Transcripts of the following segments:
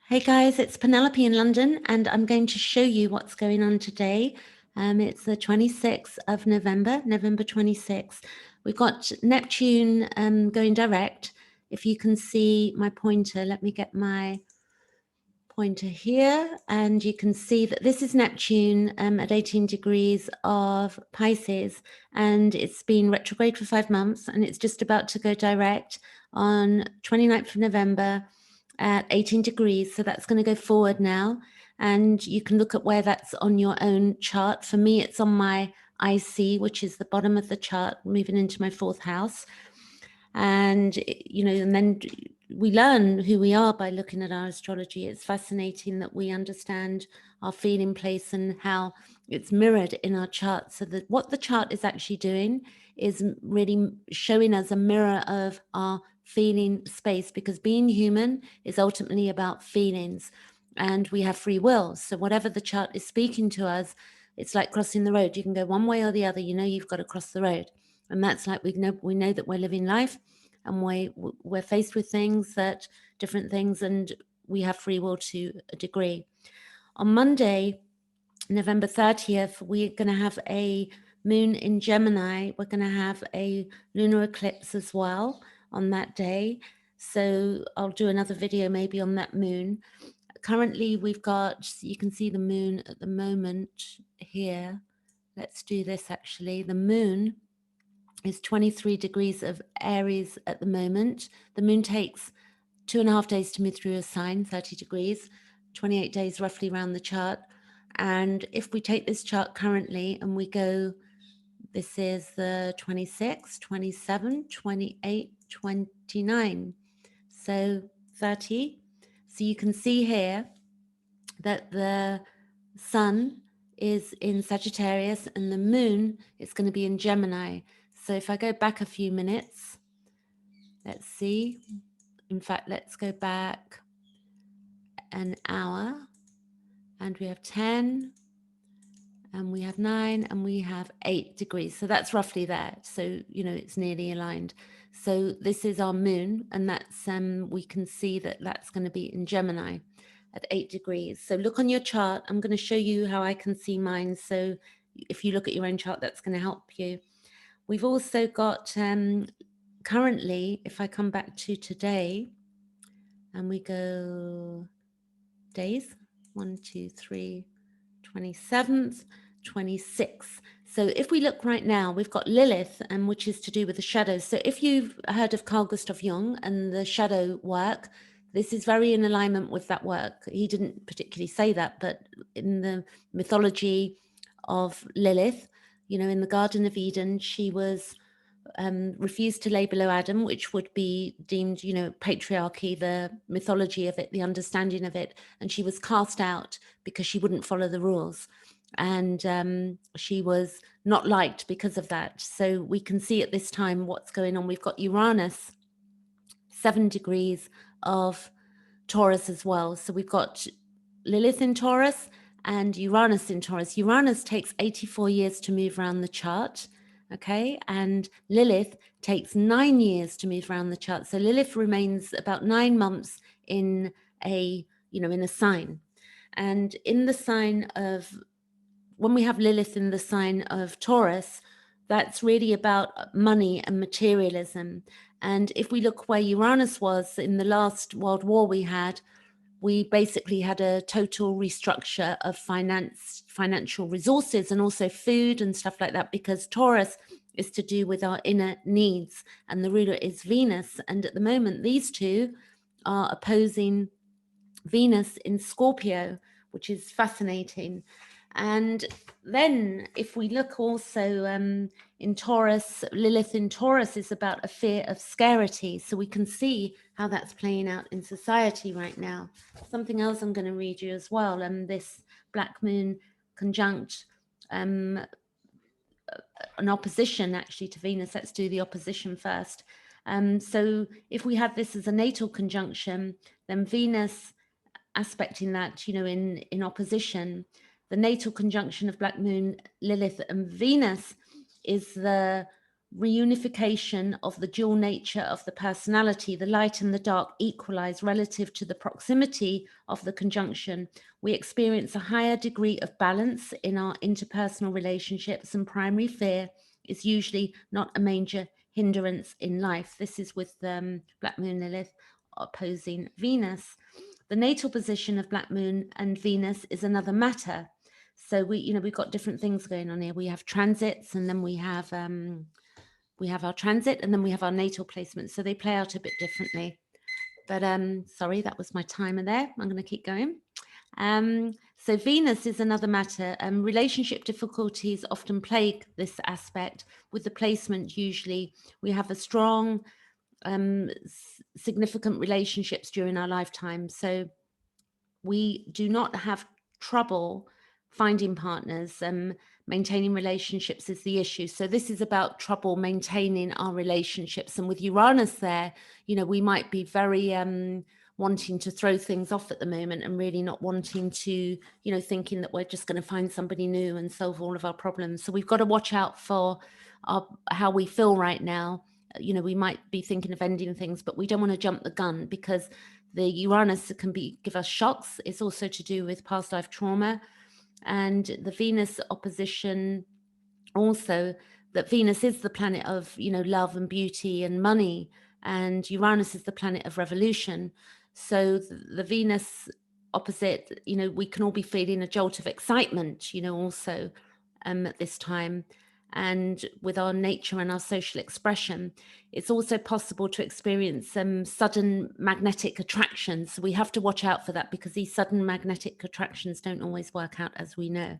Hey guys, it's Penelope in London, and I'm going to show you what's going on today. It's the 26th of November, November 26th. We've got Neptune going direct. If you can see my pointer, let me get my pointer here, and you can see that this is Neptune at 18 degrees of Pisces, and it's been retrograde for 5 months, and it's just about to go direct on 29th of November at 18 degrees. So that's going to go forward now. And you can look at where that's on your own chart. For me, it's on my IC, which is the bottom of the chart, moving into my 4th house. And, you know, and then we learn who we are by looking at our astrology. It's fascinating that we understand our feeling place and how it's mirrored in our chart. So that what the chart is actually doing is really showing us a mirror of our feeling space, because being human is ultimately about feelings, and we have free will. So whatever the chart is speaking to us, it's like crossing the road. You can go one way or the other. You know, you've got to cross the road. And that's like we know that we're living life, and we're faced with different things, and we have free will to a degree. On Monday, November 30th, we're going to have a moon in Gemini. We're going to have a lunar eclipse as well on that day. So I'll do another video maybe on that moon. Currently, we've got, you can see the moon at the moment here. Let's do this actually. The moon is 23 degrees of Aries at the moment. The moon takes 2.5 days to move through a sign, 30 degrees, 28 days roughly around the chart. And if we take this chart currently and we go, this is the 26, 27, 28, 29, so 30. So you can see here that the sun is in Sagittarius and the moon is going to be in Gemini. So if I go back a few minutes, let's see. In fact, let's go back an hour, and we have 10, and we have 9, and we have 8 degrees. So that's roughly there. So, you know, it's nearly aligned. So this is our moon, and that's we can see that that's going to be in Gemini at 8 degrees. So look on your chart. I'm going to show you how I can see mine. So if you look at your own chart, that's going to help you. We've also got currently, if I come back to today and we go days, 1, 2, 3, 27th, 26th. So if we look right now, we've got Lilith, which is to do with the shadows. So if you've heard of Carl Jung and the shadow work, this is very in alignment with that work. He didn't particularly say that, but in the mythology of Lilith, you know, in the Garden of Eden, she was refused to lay below Adam, which would be deemed, you know, patriarchy, the mythology of it, the understanding of it. And she was cast out because she wouldn't follow the rules. And she was not liked because of that. So we can see at this time what's going on. We've got Uranus, 7 degrees of Taurus as well. So we've got Lilith in Taurus and Uranus in Taurus. Uranus takes 84 years to move around the chart. Okay, and Lilith takes 9 years to move around the chart. So Lilith remains about 9 months in a, you know, in a sign. And in the sign of, when we have Lilith in the sign of Taurus, that's really about money and materialism. And if we look where Uranus was in the last World War we basically had a total restructure of financial resources, and also food and stuff like that, because Taurus is to do with our inner needs, and the ruler is Venus. And at the moment, these two are opposing Venus in Scorpio, which is fascinating. And then if we look also in Taurus, Lilith in Taurus is about a fear of scarcity. So we can see how that's playing out in society right now. Something else I'm going to read you as well. This black moon conjunct an opposition actually to Venus. Let's do the opposition first. So if we have this as a natal conjunction, then Venus aspecting that, you know, in opposition, the natal conjunction of black moon, Lilith and Venus is the reunification of the dual nature of the personality, the light and the dark equalize relative to the proximity of the conjunction. We experience a higher degree of balance in our interpersonal relationships, and primary fear is usually not a major hindrance in life. This is with Black Moon Lilith opposing Venus. The natal position of Black Moon and Venus is another matter. So we've got different things going on here. We have transits, and then we have our transit, and then we have our natal placement. So they play out a bit differently. But sorry, that was my timer there. I'm going to keep going. So Venus is another matter. Relationship difficulties often plague this aspect. With the placement, usually we have a strong, significant relationships during our lifetime. So we do not have trouble finding partners. Maintaining relationships is the issue. So this is about trouble maintaining our relationships. And with Uranus there, we might be very wanting to throw things off at the moment, and really not wanting to, thinking that we're just going to find somebody new and solve all of our problems. So we've got to watch out for how we feel right now. We might be thinking of ending things, but we don't want to jump the gun, because the Uranus can give us shocks. It's also to do with past life trauma. And the Venus opposition also, that Venus is the planet of, love and beauty and money, and Uranus is the planet of revolution. So the Venus opposite, we can all be feeling a jolt of excitement, also at this time. And with our nature and our social expression, it's also possible to experience some sudden magnetic attractions. So we have to watch out for that, because these sudden magnetic attractions don't always work out, as we know.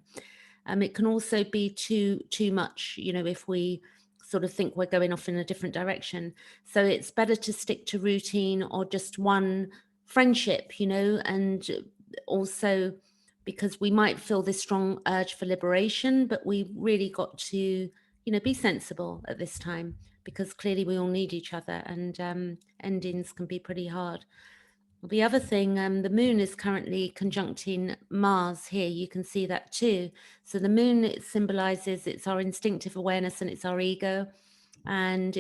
It can also be too much, if we sort of think we're going off in a different direction. So it's better to stick to routine or just one friendship, and also because we might feel this strong urge for liberation, but we really got to, be sensible at this time, because clearly we all need each other, and endings can be pretty hard. The other thing, the moon is currently conjuncting Mars here. You can see that too. So the moon, it symbolizes, it's our instinctive awareness and it's our ego, and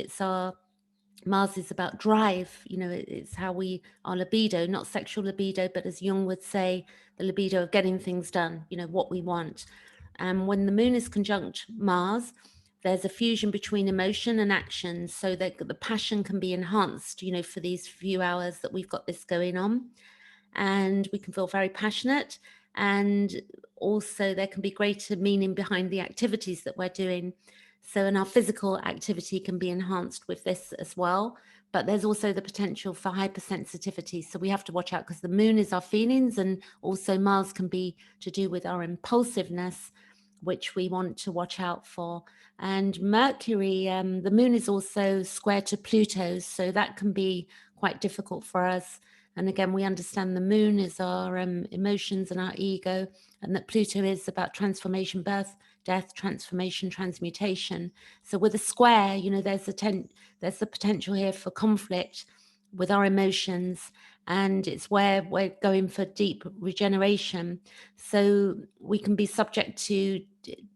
Mars is about drive. It's how our libido, not sexual libido, but as Jung would say, the libido of getting things done, what we want. And when the moon is conjunct Mars, there's a fusion between emotion and action, so that the passion can be enhanced, for these few hours that we've got this going on. And we can feel very passionate. And also there can be greater meaning behind the activities that we're doing. So, and our physical activity can be enhanced with this as well. But there's also the potential for hypersensitivity. So we have to watch out, because the moon is our feelings, and also Mars can be to do with our impulsiveness, which we want to watch out for. And Mercury, the moon is also square to Pluto, so that can be quite difficult for us. And again, we understand the moon is our emotions and our ego, and that Pluto is about transformation, birth, death, transformation, transmutation. So with a square, there's the potential here for conflict with our emotions, and it's where we're going for deep regeneration. So we can be subject to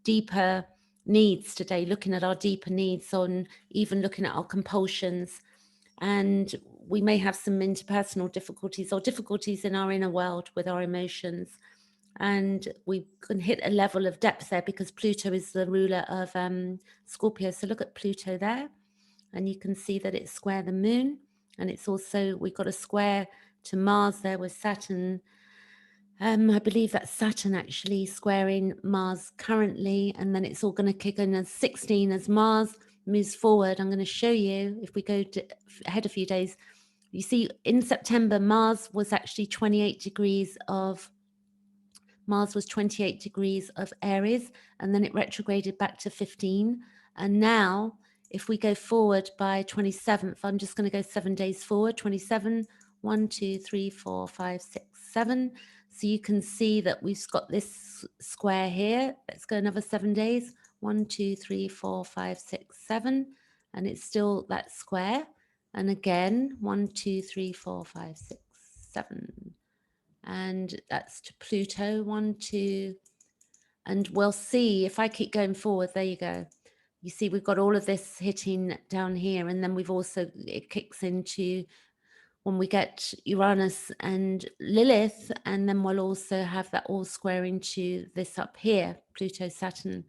deeper needs today, looking at our deeper needs, on even looking at our compulsions. And we may have some interpersonal difficulties or difficulties in our inner world with our emotions. And we can hit a level of depth there, because Pluto is the ruler of Scorpio. So look at Pluto there, and you can see that it's square the moon. And it's also, we've got a square to Mars there with Saturn. I believe that's Saturn actually squaring Mars currently, and then it's all going to kick in as 16 as Mars moves forward. I'm going to show you, if we go ahead a few days, you see in September, Mars was actually 28 degrees of Aries, and then it retrograded back to 15. And now, if we go forward by 27th, I'm just going to go 7 days forward, 27, 1, 2, 3, 4, 5, 6, 7. So you can see that we've got this square here. Let's go another 7 days. 1, 2, 3, 4, 5, 6, 7. And it's still that square. And again, 1, 2, 3, 4, 5, 6, 7. And that's to Pluto, 1, 2. And we'll see if I keep going forward. There you go. you see we've got all of this hitting down here, and then we've also, it kicks into when we get Uranus and Lilith, and then we'll also have that all square into this up here, Pluto, Saturn.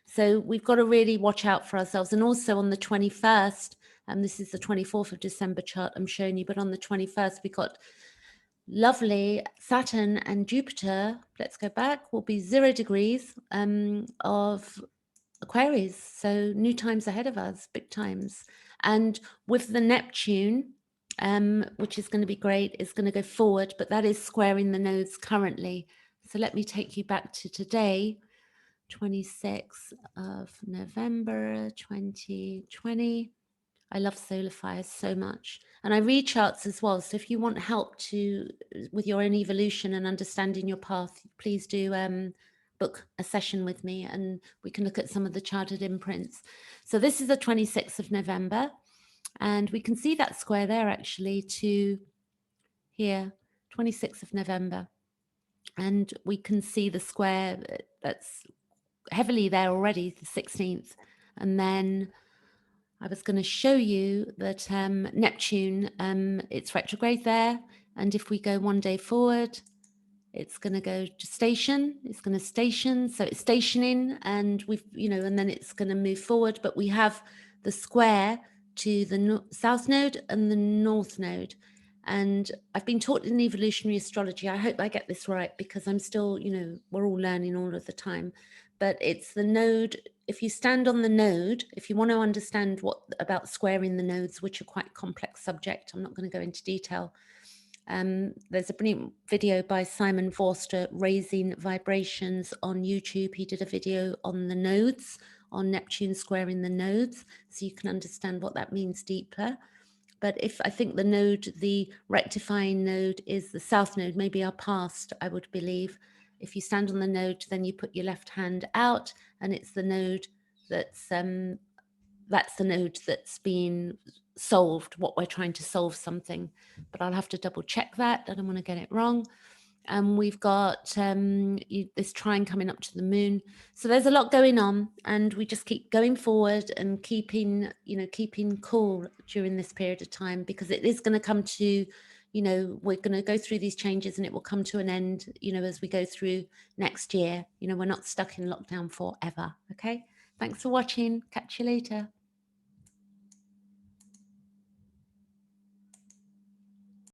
So we've got to really watch out for ourselves. And also on the 21st, and this is the 24th of December chart I'm showing you, but on the 21st, we got lovely Saturn and Jupiter, let's go back, will be 0 degrees of Aquarius. So new times ahead of us, big times. And with the Neptune, which is going to be great, is going to go forward, but that is squaring the nodes currently. So let me take you back to today, 26th of November, 2020. I love solar fires so much. And I read charts as well. So if you want help with your own evolution and understanding your path, please do book a session with me and we can look at some of the charted imprints. So this is the 26th of November. And we can see that square there actually to here, 26th of November. And we can see the square that's heavily there already, the 16th. And then I was going to show you that Neptune, it's retrograde there. And if we go one day forward, it's going to go to station. It's going to station. So it's stationing and we've, and then it's going to move forward. But we have the square to the south node and the north node. And I've been taught in evolutionary astrology. I hope I get this right because I'm still, we're all learning all of the time. But it's the node. If you stand on the node, if you want to understand about squaring the nodes, which are quite a complex subject, I'm not going to go into detail. There's a brilliant video by Simon Forster, Raising Vibrations, on YouTube. He did a video on the nodes, on Neptune squaring the nodes, so you can understand what that means deeper. But if I think the node, the rectifying node is the south node, maybe our past, I would believe. If you stand on the node, then you put your left hand out and it's the node that's the node that's been solved, what we're trying to solve something. But I'll have to double check that. I don't want to get it wrong. We've got this trine coming up to the moon. So there's a lot going on and we just keep going forward and keeping cool during this period of time, because it is going to come to, we're going to go through these changes and it will come to an end, as we go through next year. We're not stuck in lockdown forever. Okay. Thanks for watching. Catch you later.